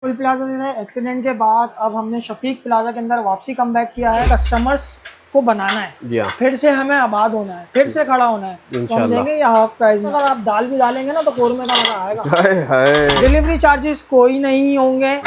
Full plaza जो है accident के बाद अब हमने शफीक प्लाजा के अंदर वापसी कम बैक किया है। कस्टमर्स को बनाना है, फिर से हमें आबाद होना है, फिर से खड़ा होना है, तो हम देंगे ये हाफ प्राइस में। अगर आप दाल भी डालेंगे ना तो कोरमे का मजा आएगा। डिलीवरी चार्जेस कोई नहीं होंगे।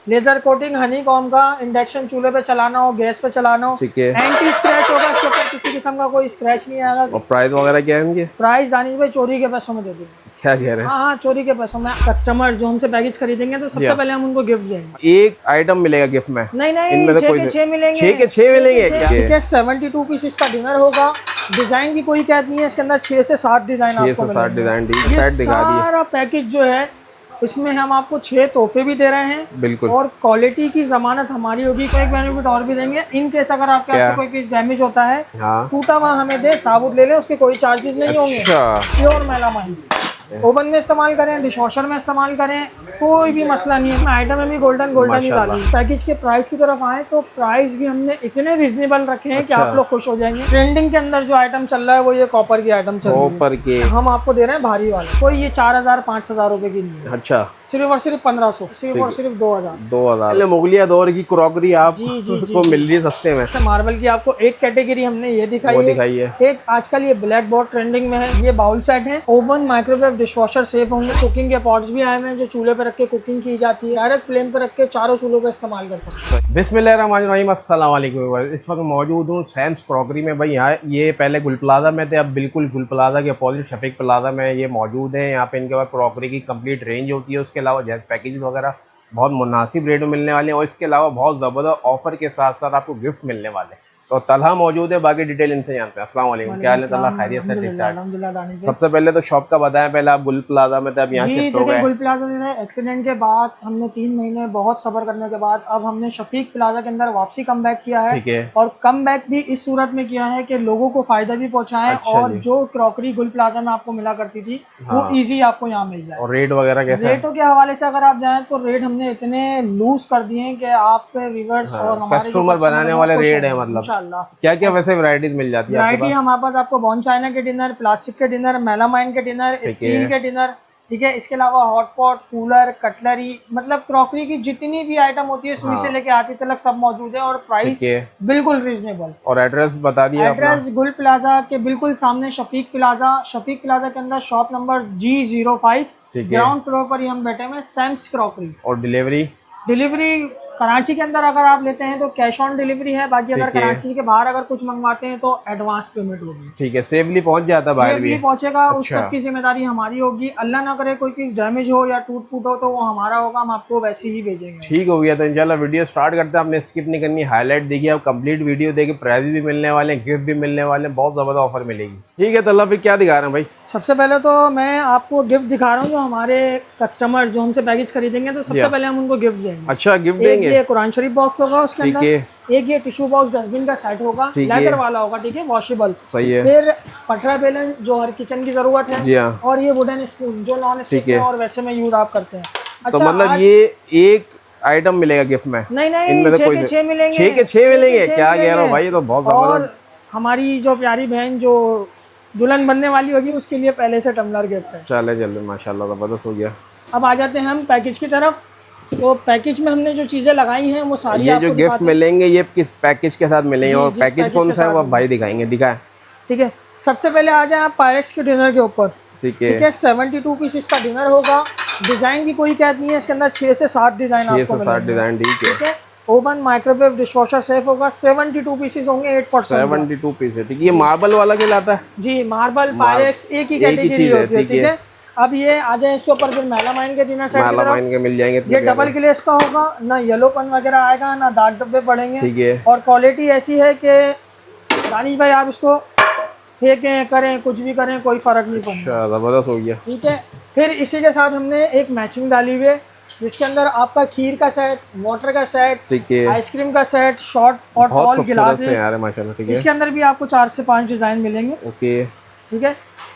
लेजर कोटिंग हनी कॉम का, इंडक्शन चूल्हे पे चलाना हो, गैस पे चलाना हो, एंटी स्क्रैच होगा, इसके ऊपर किसी किस्म का कोई स्क्रैच नहीं आएगा। और प्राइस वगैरह क्या है इनके? प्राइस दानिश भाई चोरी के पैसों में दे देंगे। क्या कह रहे हैं? हाँ, चोरी के पैसों में। कस्टमर जो हमसे पैकेज खरीदेंगे तो सबसे पहले हम उनको गिफ्ट देंगे। एक आइटम मिलेगा गिफ्ट में? नहीं, इनमें से कोई 6 मिलेंगे। 6 के 6 मिलेंगे क्या? 72 पीसेस का डिनर होगा। डिजाइन की कोई कैद नहीं है, इसके अंदर 6 से 7 डिजाइन आपको मिलेंगे। 7 डिजाइन सारा पैकेज जो है इसमें हम आपको 6 तोहफे भी दे रहे हैं। बिल्कुल। और क्वालिटी की जमानत हमारी होगी। एक बेनिफिट और भी देंगे, इन केस अगर आपके हाथ से कोई पीस डैमेज होता है, टूटा हुआ हमें दे, साबुत ले लें, उसके कोई चार्जेस नहीं होंगे। Pure melamine. ओवन में इस्तेमाल करें, डिशवॉशर में इस्तेमाल करें, कोई भी मसला नहीं है। आइटम में भी गोल्डन ही डाली। पैकेज के प्राइस की तरफ आए तो प्राइस भी हमने इतने रिजनेबल रखे हैं कि आप लोग खुश हो जाएंगे। ट्रेंडिंग के अंदर जो आइटम चल रहा है वो ये कॉपर की आइटम चल रही है। हम आपको दे रहे हैं भारी वाले। कोई ये 4000-5000 रुपए की नहीं है। अच्छा, सिर्फ और सिर्फ 1500, सिर्फ और सिर्फ 2000। मुगलिया दौर की क्रॉकरी आपको मिल रही है सस्ते में। मार्बल की आपको एक कैटेगरी हमने ये दिखाई है। एक आजकल ये ब्लैक बोर्ड ट्रेंडिंग में है। ये बाउल सेट है। ओवन, माइक्रोवेव, डिशवॉशर सेफ होंगे। कुकिंग के पॉट्स भी आए हुए हैं जो चूल्हे पे रख के कुकिंग की जाती है। डायरेक्ट फ्लेम पे रख के चारों चूल्हों का इस्तेमाल कर सकते हैं। बिस्मिल्लाहिर्रहमानिर्रहीम, अस्सलाम वालेकुम। इस वक्त मौजूद हूँ सैम्स क्रॉकरी में। भाई यहाँ ये पहले गुल प्लाजा में थे, अब बिल्कुल गुल प्लाजा के अपोजिट शफीक प्लाजा में ये मौजूद है। यहाँ पे इनके पास क्रॉकरी की कंप्लीट रेंज होती है। उसके अलावा जैसे पैकेज वगैरह बहुत मुनासिब रेट में मिलने वाले हैं और इसके अलावा बहुत ज़बरदस्त ऑफर के साथ साथ आपको गिफ्ट मिलने वाले हैं। तो तलहा मौजूद है, बाकी डिटेल इनसे जानते हैं। अस्सलाम वालेकुम, क्या हाल है तलहा? खैरियत से? ठीक ठाक। सबसे पहले तो शॉप का बताएं। पहले आप गुल प्लाजा में थे, अब यहाँ शिफ्ट हो गए। गुल प्लाजा जो है एक्सीडेंट के बाद हमने 3 महीने बहुत सब्र करने के बाद अब हमने शफीक प्लाजा के अंदर वापसी कम बैक किया है। और कम बैक भी इस सूरत में किया है कि लोगों को फायदा भी पहुँचाए। और जो क्रॉकरी गुल प्लाजा में आपको मिला करती थी वो ईजी आपको यहाँ मिल जाए। और रेट वगैरह कैसे? रेटों के हवाले से अगर आप जाए तो रेट हमने इतने लूज कर दिए कि आपके व्यूअर्स और हमारे कस्टमर बनाने वाले रेट है। मतलब क्या क्या वैसे वैरायटीज मिल जाती है? वैरायटी हमारे पास आपको बॉन चाइना के डिनर, प्लास्टिक के डिनर, मेलामाइन के डिनर, स्टील के डिनर, ठीक है। इसके अलावा हॉट पॉट, कूलर, कटलरी, मतलब क्रॉकरी की जितनी भी आइटम होती है सुई से लेके आती तक सब मौजूद है। और प्राइस बिल्कुल रीजनेबल। और एड्रेस बता दिए? एड्रेस गुल प्लाजा के बिल्कुल सामने शफीक प्लाजा। शफीक प्लाजा के अंदर shop number G05, ground floor पर ही हम बैठे हुए, सैम्स क्रॉकरी। और डिलीवरी कराची के अंदर अगर आप लेते हैं तो कैश ऑन डिलीवरी है। बाकी अगर कराची के बाहर अगर कुछ मंगवाते हैं तो एडवांस पेमेंट होगी। ठीक है, सेफली पहुंच जाता है, बाहर भी पहुंचेगा। उस सब की जिम्मेदारी हमारी होगी। अल्लाह ना करे कोई चीज डैमेज हो या टूट फूट हो तो वो हमारा होगा, हम आपको वैसे ही भेजेंगे। ठीक हो गया, तो इंशाल्लाह वीडियो स्टार्ट करते हैं। आपने स्किप नहीं करनी, हाईलाइट देखिए, आप कंप्लीट वीडियो देखिए। प्राइस भी मिलने वाले हैं, गिफ्ट भी मिलने वाले हैं, बहुत जबरदस्त ऑफर मिलेगी। ठीक है, तो अल्लाह फिर क्या दिखा रहे हैं भाई? सबसे पहले तो मैं आपको गिफ्ट दिखा रहा हूँ। जो हमारे कस्टमर जो हमसे पैकेज खरीदेंगे तो सबसे पहले हम उनको गिफ्ट देंगे। अच्छा, गिफ्ट देंगे? ये कुरान शरीफ बॉक्स होगा, उसके अंदर एक ये टिश्यू बॉक्स डस्टबिन का सेट होगा, लेदर वाला होगा, ठीक है, वॉशेबल। सही है। फिर पटरा बेलन जो हर किचन की जरूरत है, और ये वुडन स्पून जो नॉन स्टिक है और वैसे में यूज आप करते हैं। तो मतलब ये एक आइटम मिलेगा गिफ्ट में? नहीं, इनमें से 6 मिलेंगे। 6 के 6 मिलेंगे? क्या कह रहा हूँ भाई, ये तो बहुत जबरदस्त। और हमारी जो प्यारी बहन जो दुल्हन बनने वाली होगी उसके लिए पहले से टम्बलर गिफ्ट है। चले माशाल्लाह, जबरदस्त हो गया। अब आ जाते हैं हम पैकेज की तरफ। तो पैकेज में हमने जो चीजें लगाई हैं वो सारी ये जो गिफ्ट मिलेंगे ये किस पैकेज के साथ मिलेंगे? और पैकेज कौन सा है वो भाई दिखाएंगे, दिखाएं। ठीक है, सबसे पहले आ जाए आप पायरेक्स के डिनर के ऊपर। ठीक है, 72 पीसेस का डिनर होगा। डिजाइन की कोई कैद नहीं है, इसके अंदर 6 से 7 डिजाइन आपको मिलेंगे। 7 डिजाइन, ठीक है। ओवन, माइक्रोवेव, डिशवॉशर सेफ होगा। 72 पीसेस होंगे, 8%। 72 पीस है, ठीक है। ये मार्बल वाला कहलाता है? जी, मार्बल, पायरेक्स एक ही कैटेगरी होती है, ठीक है। अब ये आ जाए इसके ऊपर, फिर मेलामाइन के डिनर सेट मेलामाइन के मिल जाएंगे। ये डबल ग्लेस का होगा, ना येलोपन वगैरह आएगा, ना दाग धब्बे पड़ेंगे, ठीक है। और क्वालिटी ऐसी है कि दानिश भाई आप इसको फेंकें, करें, कुछ भी करें, कोई फर्क नहीं पड़ता। जबरदस्त हो गया, ठीक है। फिर इसी के साथ हमने एक मैचिंग डाली हुई है जिसके अंदर आपका खीर का सेट, वाटर का सेट, ठीक है, आइसक्रीम का सेट, शॉर्ट और टॉल गिलासेस। इसके अंदर भी आपको 4 से 5 डिजाइन मिलेंगे। ओके, ठीक है।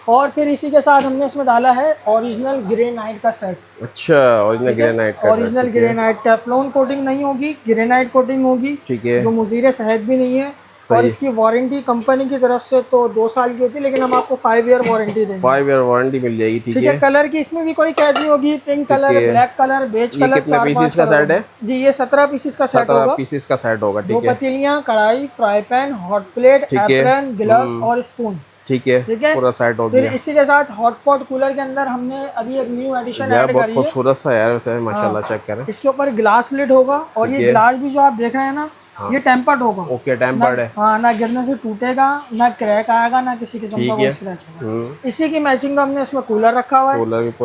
और फिर इसी के साथ हमने इसमें डाला है ओरिजिनल ग्रेनाइट का सेट। अच्छा, ओरिजिनल ग्रेनाइट का। ओरिजिनल ग्रेनाइट, टेफ्लॉन कोटिंग नहीं होगी, ग्रेनाइट कोटिंग होगी, ठीक है, जो मुजीर सेहत भी नहीं है। और इसकी वारंटी कंपनी की तरफ से तो 2 साल की होती है, लेकिन हम आपको 5 ईयर वारंटी देंगे। 5 ईयर वारंटी मिल जाएगी। ठीक है। कलर की इसमें भी कोई कैद नहीं होगी। Pink colour, black colour, beige colour. कितने पीसेस का सेट है जी? ये 17 पीसेस का सेट होगा। 17 पीसेस का सेट होगा। ठीक 2 है। पतीलियां, कढ़ाई, fry pan, hot plate, apron, gloves और स्पून। ठीक है। पूरा सेट हो गया। फिर इसी के साथ हॉट पॉट कूलर के अंदर हमने अभी एक न्यू एडिशन ऐड करी है। बहुत खूबसूरत सा यार वैसे माशाल्लाह। चेक करें। इसके ऊपर ग्लास लिड होगा और ये ग्लास भी जो आप देख रहे हैं ना, ये टेम्पर्ड होगा। ओके, टेम्पर्ड है। हाँ, ना गिरने से टूटेगा, ना क्रैक आएगा, ना किसी किस्म का कोई स्क्रैच होगा। इसी की मैचिंग का हमने इसमें कूलर रखा हुआ है।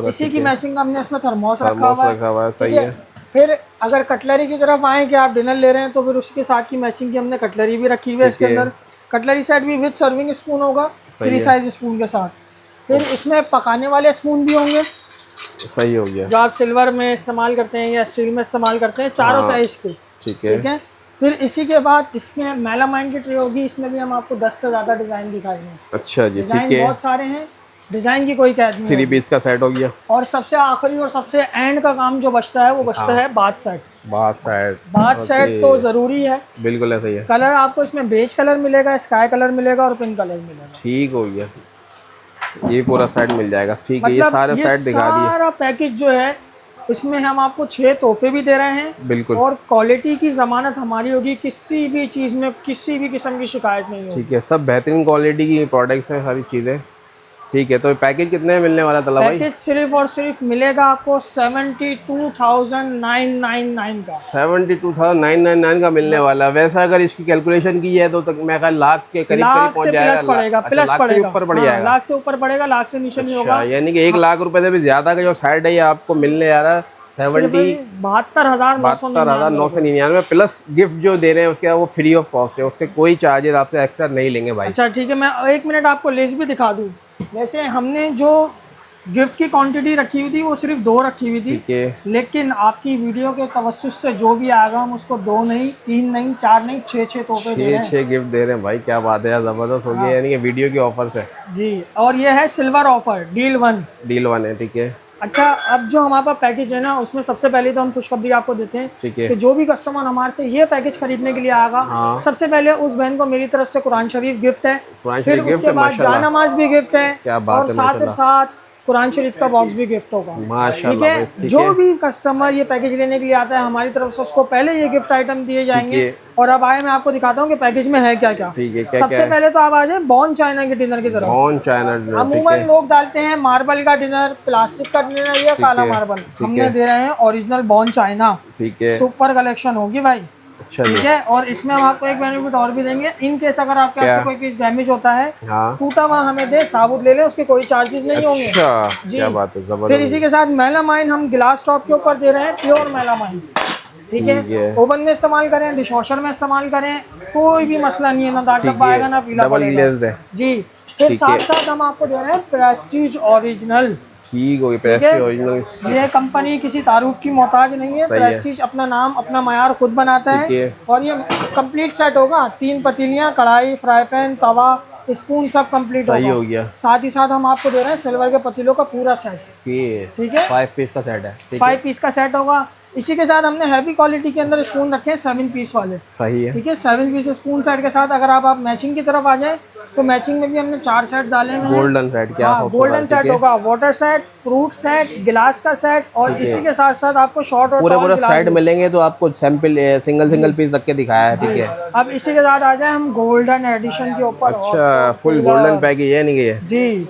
इसी की मैचिंग का हमने इसमें थर्मोस रखा हुआ है। सही है। फिर अगर कटलरी की तरफ आए कि आप डिनर ले रहे हैं तो फिर उसके साथ की मैचिंग की हमने कटलरी भी रखी हुई है। इसके अंदर कटलरी सेट भी विद सर्विंग स्पून होगा, 3 साइज स्पून के साथ। फिर इसमें पकाने वाले स्पून भी होंगे। सही हो गया। जो आप सिल्वर में इस्तेमाल करते हैं या स्टील में इस्तेमाल करते हैं, चारों साइज के। ठीक है। फिर इसी के बाद इसमें मेलामाइन की ट्रे होगी। इसमें भी हम आपको 10 से ज़्यादा डिज़ाइन दिखाएंगे। अच्छा जी। डिज़ाइन ठीक है। बहुत सारे हैं, डिज़ाइन की कोई कैद नहीं। 3 पीस का सेट हो गया। और सबसे आखिरी और सबसे एंड का काम जो बचता है वो बचता है बाथ सेट। बाथ सेट तो ज़रूरी है। बिल्कुल ऐसा ही है। कलर आपको इसमें बेज कलर मिलेगा, स्काई कलर मिलेगा और पिंक कलर मिलेगा। ठीक हो गया। ये पूरा सेट मिल जाएगा। ठीक है। ये सारा सेट दिखा दिया। सारा पैकेज जो है इसमें हम आपको 6 तोहफे भी दे रहे हैं। बिल्कुल। और क्वालिटी की जमानत हमारी होगी, किसी भी चीज़ में किसी भी किस्म की शिकायत नहीं होगी। ठीक है। सब बेहतरीन क्वालिटी की प्रोडक्ट्स हैं, सारी चीज़ें। ठीक है। तो पैकेज कितने में मिलने वाला तला भाई? पैकेज सिर्फ और सिर्फ मिलेगा आपको 72,999 का। 72,999 का मिलने वाला। वैसा अगर इसकी कैलकुलेशन की है तो मैं कहा लाख के करीब पहुंच जाएगा। प्लस पड़ेगा। प्लस पड़ेगा। ऊपर पड़ जाएगा। लाख से ऊपर पड़ेगा, लाख से नीचे नहीं होगा। यानी कि 1 लाख रुपए से भी ज्यादा का जो सेट है ये आपको मिलने आ रहा है 72,999 प्लस गिफ्ट जो दे रहे हैं उसके वो फ्री ऑफ कॉस्ट है। उसके कोई चार्जेस आपसे एक्स्ट्रा नहीं लेंगे भाई। अच्छा ठीक है, मैं 1 मिनट आपको लिस्ट भी दिखा दूं। वैसे हमने जो गिफ्ट की क्वांटिटी रखी हुई थी वो सिर्फ 2 रखी हुई थी। लेकिन आपकी वीडियो के तवज्जुह से जो भी आएगा हम उसको 2 नहीं, 3 नहीं, 4 नहीं, 6 तोहफे दे रहे हैं। 6 गिफ्ट दे रहे हैं भाई। क्या बात है यार, जबरदस्त हो गया। यानी कि वीडियो की ऑफर है जी। और ये है सिल्वर ऑफर, डील 1 है। ठीक है। अच्छा, अब जो हमारे पास पैकेज है ना उसमें सबसे पहले तो हम खुशखबरी आपको देते हैं। ठीक है। कि जो भी कस्टमर हमारे से ये पैकेज खरीदने के लिए आएगा, सबसे पहले उस बहन को मेरी तरफ से कुरान शरीफ गिफ्ट है। फिर उसके बाद जानमाज भी गिफ्ट है। और साथ ही साथ कुरान शरीफ का बॉक्स भी गिफ्ट होगा। माशाल्लाह। ठीक है। जो भी कस्टमर ये पैकेज लेने के लिए आता है हमारी तरफ से उसको पहले ये गिफ्ट आइटम दिए जाएंगे। और अब आए मैं आपको दिखाता हूँ कि पैकेज में है क्या क्या। सबसे पहले तो आप आ जाए बॉन चाइना के डिनर की तरफ। बॉन चाइना अमूमन लोग डालते हैं मार्बल का डिनर, प्लास्टिक का डिनर या काला मार्बल। हमने दे रहे हैं ओरिजिनल बॉन चाइना। ठीक है। सुपर कलेक्शन होगी भाई। अच्छा। ठीक है। और इसमें हम आपको एक बेनिफिट और भी देंगे। इन केस अगर आपके हाथ से कोई पीस डैमेज होता है, टूटा हुआ हमें दे, साबुत ले लें, उसके कोई चार्जेस नहीं होंगे। जी। क्या बात है, जबरदस्त। फिर इसी के साथ मेलामाइन हम गिलास टॉप के ऊपर दे रहे हैं, प्योर मेलामाइन। ठीक है। ओवन में इस्तेमाल करें, डिशवॉशर में इस्तेमाल करें, कोई भी मसला नहीं है। ना दाग धब्बा आएगा, ना पीला पड़ेगा। जी। फिर साथ साथ हम आपको दे रहे हैं प्रेस्टीज ओरिजिनल। ठीक हो गई। Prestige original. ये कंपनी किसी तारुफ की मोहताज नहीं है। प्रेस्टीज अपना नाम अपना मयार खुद बनाता है। और ये कंप्लीट सेट होगा। 3 पतीलियां, कढ़ाई, फ्राई पैन, तवा, स्पून सब कंप्लीट होगा। साथ ही साथ हम आपको दे रहे हैं सिल्वर के पतीलों का पूरा सेट। ठीक है। 5 पीस का सेट है। 5 पीस का सेट होगा। इसी के साथ हमने हैवी क्वालिटी के अंदर स्पून रखे हैं 7 पीस वाले। सही है। ठीक है। 7 पीस स्पून सेट के साथ अगर आप मैचिंग की तरफ आ जाए तो मैचिंग में भी हमने 4 सेट डाले हैं। Golden set. क्या गोल्डन सेट होगा, वाटर सेट, फ्रूट सेट, गिलास का सेट। और इसी के साथ साथ आपको शॉर्ट और पूरे सेट मिलेंगे। तो आपको सैंपल सिंगल पीस रख के दिखाया है। ठीक है। अब इसी के साथ आ जाए हम गोल्डन एडिशन के ऊपर। अच्छा, फुल गोल्डन पैकेज है नहीं ये? जी।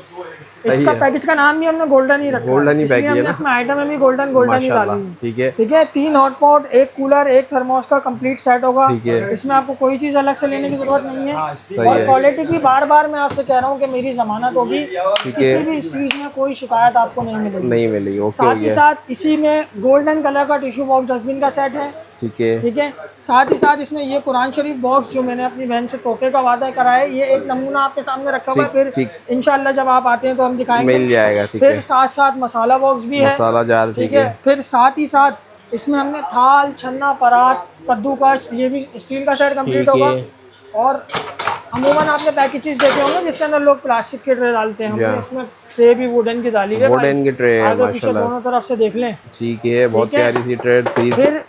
इसका पैकेज का नाम भी हमने गोल्डन ही रखा है। गोल्डन ही पैकेज है ना? इसमें आइटम में भी गोल्डन ही डाली है। ठीक है। ठीक है। 3 हॉट पॉट, 1 कूलर, 1 थर्मोस का कंप्लीट सेट होगा। ठीक है। इसमें आपको कोई चीज अलग से लेने की जरूरत नहीं है। और क्वालिटी की बार मैं आपसे कह रहा हूँ कि मेरी जमानत होगी, किसी भी चीज में कोई शिकायत आपको नहीं मिलेगी। साथ ही साथ इसी में गोल्डन कलर का टिश्यू बॉक्स डस्टबिन का सेट है। ठीक है। ठीक है। साथ ही साथ इसमें ये कुरान शरीफ बॉक्स जो मैंने अपनी बहन से तोहफे का वादा करा है, ये एक नमूना आपके सामने रखा हुआ है। फिर इंशाल्लाह जब आप आते हैं तो हम दिखाएंगे, मिल जाएगा। ठीक फिर है। साथ साथ मसाला बॉक्स भी है, मसाला जार। ठीक है। फिर साथ ही साथ इसमें हमने थाल, छन्ना, परात, कद्दूकस, ये भी स्टील का सेट कंप्लीट होगा। और अमूमन आपने पैकेजेस देखे होंगे जिसके अंदर लोग प्लास्टिक के ट्रे डालते हैं। हमने इसमें ट्रे भी वुडन की डाली है। वुडन की ट्रे है माशाल्लाह, दोनों तरफ से देख लें। ठीक है। बहुत प्यारी सी ट्रे।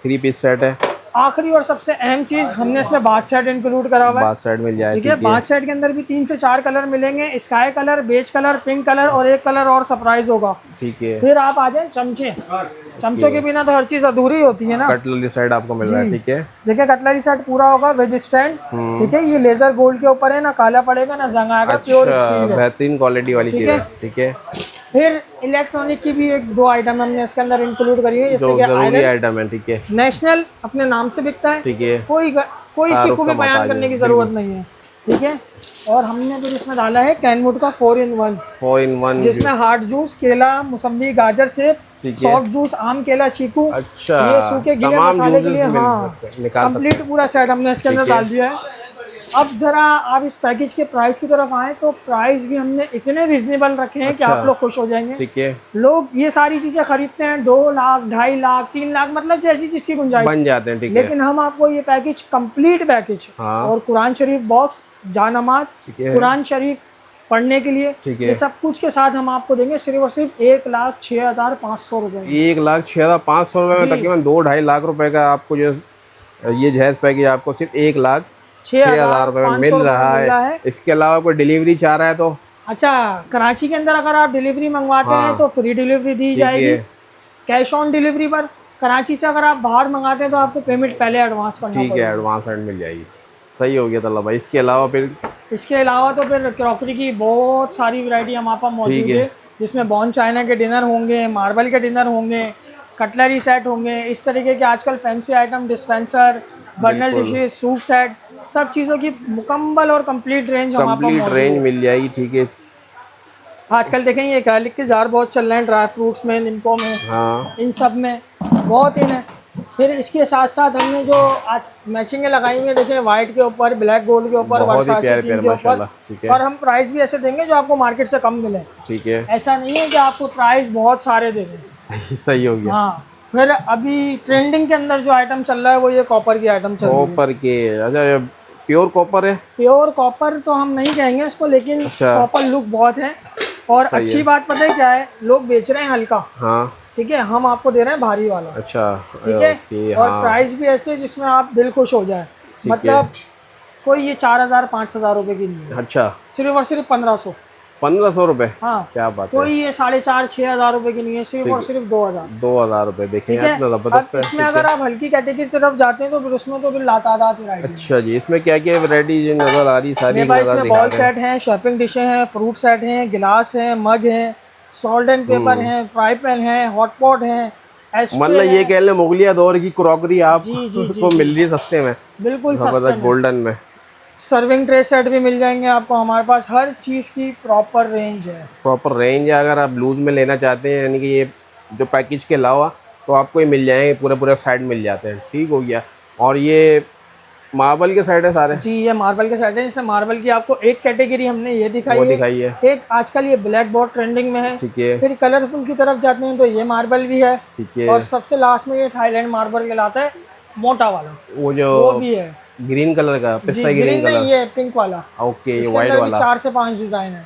3 पीस सेट है। आखिरी और सबसे अहम चीज, हमने इसमें बाथ सेट इंक्लूड करा हुआ है। बाथ सेट मिल जाए, ठीक है। बाथ सेट के अंदर भी 3 से 4 कलर मिलेंगे, sky colour, beige colour, pink colour और एक कलर और सरप्राइज होगा। ठीक है। फिर आप आ जाए चमचे, चमचों के बिना तो हर चीज अधूरी होती है ना। कटलरी सेट आपको मिल रहा है। ठीक है। देखिए कटलरी सेट पूरा होगा विद स्टैंड। ठीक है। ये लेजर गोल्ड के ऊपर है, ना काला पड़ेगा ना जंग आएगा। प्योर स्टील है, बेहतरीन क्वालिटी वाली चीज है। ठीक है। फिर इलेक्ट्रॉनिक की भी 1-2 आइटम हमने इसके अंदर इंक्लूड करी है, जैसे कि जरूरी आइटम है। ठीक है। नेशनल अपने नाम से बिकता है। ठीक है। कोई इसकी कोई बयान करने की जरूरत नहीं है। ठीक है। और हमने फिर इसमें डाला है कैनवुड का 4-in-1, जिसमें हार्ड जूस, केला, मौसम्बी, गाजर, सेब, सॉफ्ट जूस, आम, केला, चीकू, अच्छा, ये सूखे गीले मसाले के लिए। हाँ, कंप्लीट पूरा सेट हमने इसके अंदर डाल दिया है। अब जरा आप इस पैकेज के प्राइस की तरफ आए तो प्राइस भी हमने इतने रिजनेबल रखे हैं कि आप लोग खुश हो जाएंगे। ठीक है। लोग ये सारी चीजें खरीदते हैं 2 लाख, 2.5 लाख, 3 लाख, मतलब जैसी चीज की गुंजाइश बन जाते हैं। ठीक है। लेकिन हम आपको ये पैकेज कंप्लीट पैकेज और कुरान शरीफ बॉक्स, जानमाज, कुरान शरीफ पढ़ने के लिए, ये सब कुछ के साथ हम आपको देंगे सिर्फ और सिर्फ 1,06,500 रुपए। 1,06,500 रुपए में तकरीबन 2-2.5 लाख रुपए का आपको जो ये जहेज पैकेज आपको सिर्फ 1,06,000 रुपए में मिल रहा है। इसके अलावा कोई डिलीवरी चाह रहा है तो अच्छा, कराची के अंदर अगर आप डिलीवरी मंगवाते हैं तो फ्री डिलीवरी दी जाएगी, कैश ऑन डिलीवरी पर। कराची से अगर आप बाहर मंगाते हैं तो आपको पेमेंट पहले एडवांस करना पड़ेगा। ठीक है, एडवांस पेमेंट मिल जाएगी। सही हो गया तल्ला भाई। इसके अलावा तो फिर क्रॉकरी की बहुत सारी वैरायटी हमारे पास मौजूद है, जिसमें बॉन चाइना के डिनर होंगे, मार्बल के डिनर होंगे, कटलरी सेट होंगे, इस तरीके के आजकल फैंसी आइटम, डिस्पेंसर, बर्नल डिशेज, सूप सेट, सब चीज़ों की मुकम्मल और कंप्लीट रेंज मिल जाएगी। ठीक है। आजकल देखें ये एक्रेलिक के जार बहुत चल रहे हैं, ड्राई फ्रूट्स में, निम्को में, इन सब में बहुत इन है। फिर इसके साथ साथ हमने जो आज मैचिंगें लगाई हुई है, देखें वाइट के ऊपर, ब्लैक गोल्ड के ऊपर, वर्साचे के ऊपर, और हम प्राइस भी ऐसे देंगे जो आपको मार्केट से कम मिले। ठीक है। ऐसा नहीं है कि आपको प्राइस बहुत सारे दे दें। सही हो गया। हाँ। फिर अभी ट्रेंडिंग के अंदर जो आइटम चल रहा है वो ये कॉपर की आइटम चल रही है। कॉपर के, अच्छा प्योर कॉपर है? प्योर कॉपर तो हम नहीं कहेंगे इसको, लेकिन कॉपर लुक बहुत है। और अच्छी बात पता है क्या है, लोग बेच रहे हैं हल्का। हाँ। ठीक है। हम आपको दे रहे हैं भारी वाला। अच्छा। ठीक है। और प्राइस भी ऐसे जिसमें आप दिल खुश हो जाए, मतलब कोई ये 4,000-5,000 रुपए की नहीं है। अच्छा। सिर्फ और सिर्फ 1,500 रुपए। हाँ। क्या बात है। कोई ये 4,500-6,000 रुपए की नहीं है, सिर्फ और सिर्फ 2,000 रुपए। देखें इसमें अगर आप हल्की कैटेगरी की तरफ जाते हैं तो फिर उसमें तो फिर लातादाद वैरायटी। अच्छा जी। इसमें क्या क्या वैरायटी नजर आ रही सारी? इसमें बॉल सेट हैं, शेफिंग डिशें हैं, फ्रूट सेट हैं, गिलास हैं, मग हैं, सॉल्ट एंड पेपर हैं, फ्राई पैन हैं, हॉट पॉट हैं, मतलब ये कह लें मुगलिया दौर की क्रॉकरी आपको मिल रही है सस्ते में, बिल्कुल जबरदस्त गोल्डन में। सर्विंग ट्रे सेट भी मिल जाएंगे आपको हमारे पास। हर चीज़ की प्रॉपर रेंज है। प्रॉपर रेंज है। अगर आप लूज में लेना चाहते हैं, यानी कि ये जो पैकेज के अलावा, तो आपको ये मिल जाएंगे, पूरे साइड मिल जाते हैं। ठीक हो गया। और ये मार्बल के सेट है सारे? जी, ये मार्बल के सेट है। इसमें मार्बल की आपको एक कैटेगरी हमने ये दिखाई है। एक आजकल ये ब्लैक बोर्ड ट्रेंडिंग में है। ठीक है। फिर कलरफुल की तरफ जाते हैं तो ये मार्बल भी है। ठीक है। और सबसे लास्ट में ये थाईलैंड मार्बल कहलाता है, मोटा वाला, वो भी है। ग्रीन कलर का, पिस्ता ग्रीन कलर, ये पिंक वाला। ओके। ये व्हाइट वाला। 4 से 5 डिजाइन है।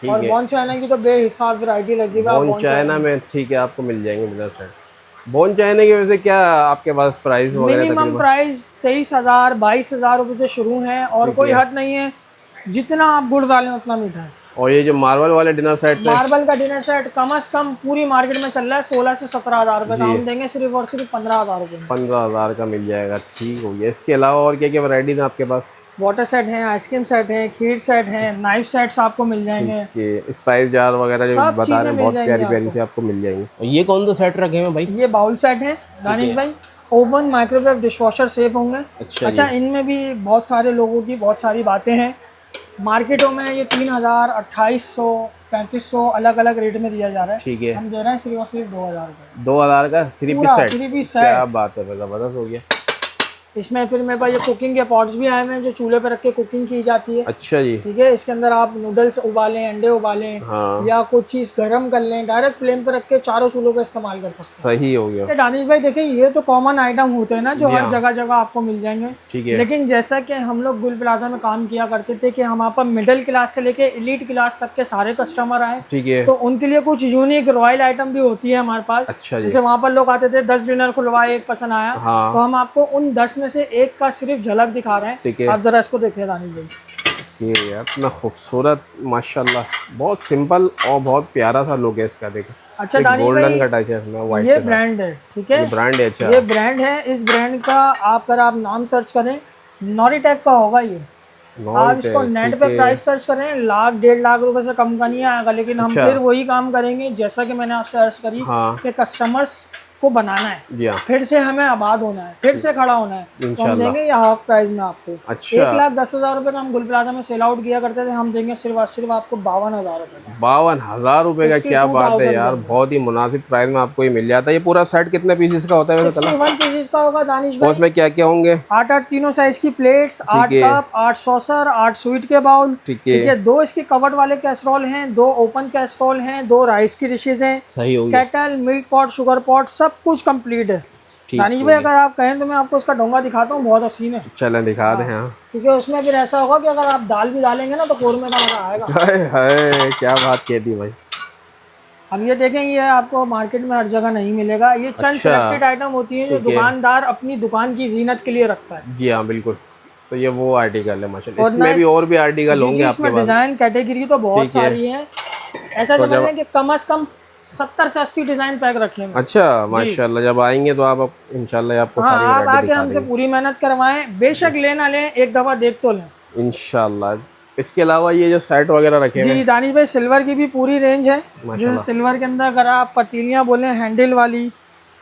और बॉन चाइना की तो बेहिसाब वैरायटी लगी है बॉन चाइना में। ठीक है, आपको मिल जाएंगे बिना सेट। बॉन चाइना की वजह से क्या आपके पास प्राइस वगैरह? मिनिमम प्राइस 23,000-22,000 रुपए से शुरू है, और कोई हद नहीं है। जितना आप गुड़ डालें उतना मीठा है। और ये जो मार्बल वाले डिनर सेट, मार्बल का डिनर सेट कम से कम पूरी मार्केट में चल रहा है 16 से 17,000 रुपए का। हम देंगे सिर्फ और सिर्फ 15,000 रुपए। 15,000 का मिल जाएगा। ठीक हो गया। इसके अलावा और क्या क्या वैरायटीज है आपके पास? वाटर सेट है, आइसक्रीम सेट है, खीर सेट है, नाइफ सेट्स आपको मिल जाएंगे। स्पाइस जार वगैरह जो बता रहे हैं, बहुत प्यारी प्यारी से आपको मिल जाएंगे। ये कौन सा सेट रखे हैं भाई? ये बाउल सेट है दानिश भाई। ओवन, माइक्रोवेव, डिशवॉशर सेफ होंगे। अच्छा, इनमें भी बहुत सारे लोगों की बहुत सारी बातें हैं। मार्केटों में ये 3,000, 2,800, 3,500 अलग अलग रेट में दिया जा रहा है। ठीक है। हम दे रहे हैं सिर्फ और सिर्फ 2,000 रुपये। 2,000 का 3 पीस सेट। क्या बात है, जबरदस्त हो गया। इसमें फिर मेरे पास ये कुकिंग के पॉट्स भी आए हुए हैं जो चूल्हे पे रख के कुकिंग की जाती है। अच्छा जी। ठीक है, इसके अंदर आप नूडल्स उबालें, अंडे उबालें, हाँ। या कुछ चीज गर्म कर लें, डायरेक्ट फ्लेम पे रख के चारों चूल्हों का इस्तेमाल कर सकते हैं। सही हो गया। दानिश भाई देखिए, ये तो कॉमन आइटम होते हैं ना जो हर जगह जगह आपको मिल जाएंगे। ठीक है। लेकिन जैसा कि हम लोग गुल प्लाजा में काम किया करते थे कि हम वहाँ पर मिडिल क्लास से लेके एलीट क्लास तक के सारे कस्टमर आए, ठीक है, तो उनके लिए कुछ यूनिक रॉयल आइटम भी होती है हमारे पास। अच्छा जी। जैसे वहाँ पर लोग आते थे 10 डिनर खुलवाए, एक पसंद आया, हाँ। तो हम आपको उन 10 में से एक का सिर्फ झलक दिखा रहे हैं। ठीक है, आप जरा इसको देखिए दानिश भाई, ये यार इतना खूबसूरत, माशाल्लाह, बहुत सिंपल और बहुत प्यारा सा लुक है इसका। देखो, अच्छा दानिश गोल्डन भाई, का टच है इसमें, व्हाइट ये ब्रांड है। ठीक है, ये ब्रांड है। अच्छा, ये ब्रांड है। इस ब्रांड का अगर आप नाम सर्च करें, नॉरिटेक का होगा ये। आप इसको नेट पे प्राइस सर्च करें, 1,00,000-1.5 लाख रुपए से कम का नहीं आएगा। लेकिन हम फिर वही काम करेंगे जैसा कि मैंने आपसे अर्ज करी, कि कस्टमर्स को बनाना है, फिर से हमें आबाद होना है, फिर से खड़ा होना है, तो हम देंगे ये हाफ प्राइस में आपको। अच्छा। 1,10,000 रुपए का हम गुल प्लाजा में सेल आउट किया करते थे, हम देंगे सिर्फ आपको 52,000 रुपए। 52,000 रुपए का, क्या बात है यार, बहुत ही मुनासिब प्राइस में आपको ये मिल जाता है। ये पूरा सेट कितने पीसेस का होता है? 61 पीसेस का होगा दानिश भाई। उसमें क्या क्या होंगे? 8 तीनों साइज की प्लेट्स, 8 कप, 8 सॉसर, 8 स्वीट के बाउल। ठीक है, 2 इसके कवर्ड वाले कैसरोल हैं, 2 ओपन कैसरोल हैं, 2 राइस की डिशेज हैं, सही हो गया। Kettle, milk pot, sugar pot, सब कुछ कंप्लीट है। दानिश भाई अगर आप कहें तो मैं आपको उसका डोंगा दिखाता हूँ, बहुत हसीन है। चलें दिखा दें। हाँ, क्योंकि उसमें फिर ऐसा होगा कि अगर आप दाल भी डालेंगे ना तो कोरमे का मजा आएगा। हाय हाय, क्या बात कह दी भाई। अब ये देखें, ये आपको मार्केट में हर जगह नहीं मिलेगा। ये चंद सिलेक्टेड आइटम होती है जो दुकानदार अपनी दुकान की जीनत के लिए रखता है। जी हाँ, बिल्कुल। तो ये वो आर्टिकल है माशाल्लाह। इसमें भी और भी आर्टिकल होंगे आपके पास? डिजाइन कैटेगरी तो बहुत सारी है। ऐसा समझ लें कि कम से कम 70 से 80 डिजाइन पैक रखे हैं। अच्छा, माशाल्लाह। जब आएंगे तो आप इंशाल्लाह आपको सारी आप आके हमसे पूरी मेहनत करवाएं, बेशक लेना लें, एक दफा देख तो लें इंशाल्लाह। इसके अलावा ये जो सेट वगैरह रखे हैं जी दानिश भाई, सिल्वर की भी पूरी रेंज है। जो सिल्वर के अंदर अगर आप पतीलियां बोले हैंडल वाली,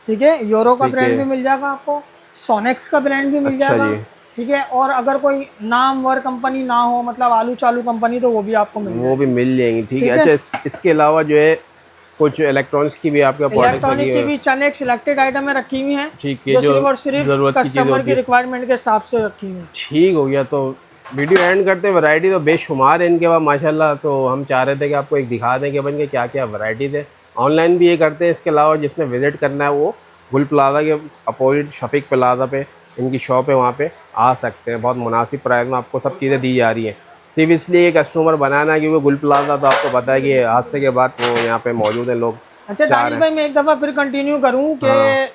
ठीक है, यूरो का ब्रांड भी मिल जाएगा आपको, सोनेक्स का ब्रांड भी मिल जाएगा। ठीक है, और अगर कोई नामवर कंपनी ना हो, मतलब आलू चालू कंपनी, तो वो भी आपको मिल जाएंगी। ठीक है। अच्छा, इसके अलावा जो है कुछ इलेक्ट्रॉनिक्स की भी आपके इलेक्ट्रॉनिक की भी चंद एक सिलेक्टेड आइटम में रखी हुई हैं, जो सिर्फ और सिर्फ कस्टमर की रिक्वायरमेंट के हिसाब से रखी हुई हैं। ठीक हो गया। तो वीडियो एंड करते हैं। वैरायटी तो बेशुमार है इनके पास माशाल्लाह। तो हम चाह रहे थे कि आपको एक दिखा दें कि बन के क्या क्या वैरायटीज़ है। ऑनलाइन भी ये करते हैं। इसके अलावा जिसने विजिट करना है वो गुल प्लाजा के अपोजिट शफीक प्लाजा पे इनकी शॉप है, वहाँ पे आ सकते हैं। बहुत मुनासिब प्राइस में आपको सब चीज़ें दी जा रही हैं। सिर्फ इसलिए कस्टमर बनाना है क्योंकि गुल प्लाजा तो आपको पता है कि हादसे के बाद वो यहाँ पे मौजूद है लोग। अच्छा दानिश भाई, मैं एक दफ़ा फिर कंटिन्यू करूँ कि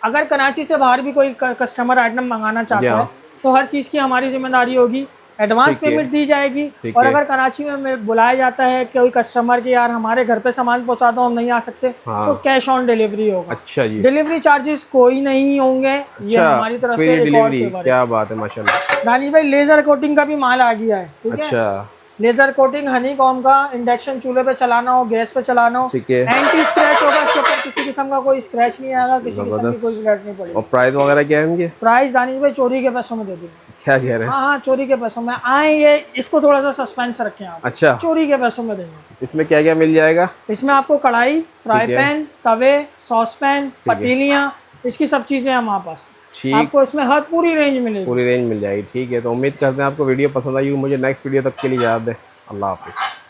अगर कराची से बाहर भी कोई कस्टमर आइटम मंगाना चाहता है तो हर चीज़ की हमारी जिम्मेदारी होगी। एडवांस पेमेंट दी जाएगी। और अगर कराची में बुलाया जाता है कोई कस्टमर के, यार हमारे घर पे सामान पहुंचा दो, हम नहीं आ सकते, तो कैश ऑन डिलीवरी होगा। अच्छा जी। डिलीवरी चार्जेस कोई नहीं होंगे। ये हमारी तरफ से डिलीवरी। क्या बात है माशाल्लाह। दानिश भाई, लेजर कोटिंग का भी माल आ गया है। ठीक है, अच्छा, लेजर कोटिंग हनीकॉम का, इंडक्शन चूल्हे पे चलाना हो, गैस पे चलाना हो, एंटी स्क्रैच होगा। इसके ऊपर किसी किस्म का कोई स्क्रैच नहीं आएगा, किसी किस्म की कोई स्क्रैच नहीं पड़ेगी। और प्राइस वगैरह क्या है इनके? प्राइस दानिश भाई चोरी के पैसों में दे देंगे। क्या कह रहे हैं? हाँ, चोरी के पैसों में आएंगे। इसको थोड़ा सा सस्पेंस रखें आप। अच्छा, चोरी के पैसों में देंगे। इसमें क्या क्या मिल जाएगा? इसमें आपको कढ़ाई, फ्राई पैन, तवे, सॉस पैन, पतीलियाँ, इसकी सब चीजें हमारे पास। आपको इसमें हर पूरी रेंज मिलेगी। पूरी रेंज मिल जाएगी। ठीक है, तो उम्मीद करते हैं आपको वीडियो पसंद आई। मुझे नेक्स्ट वीडियो तक के लिए याद है। अल्लाह हाफिज़।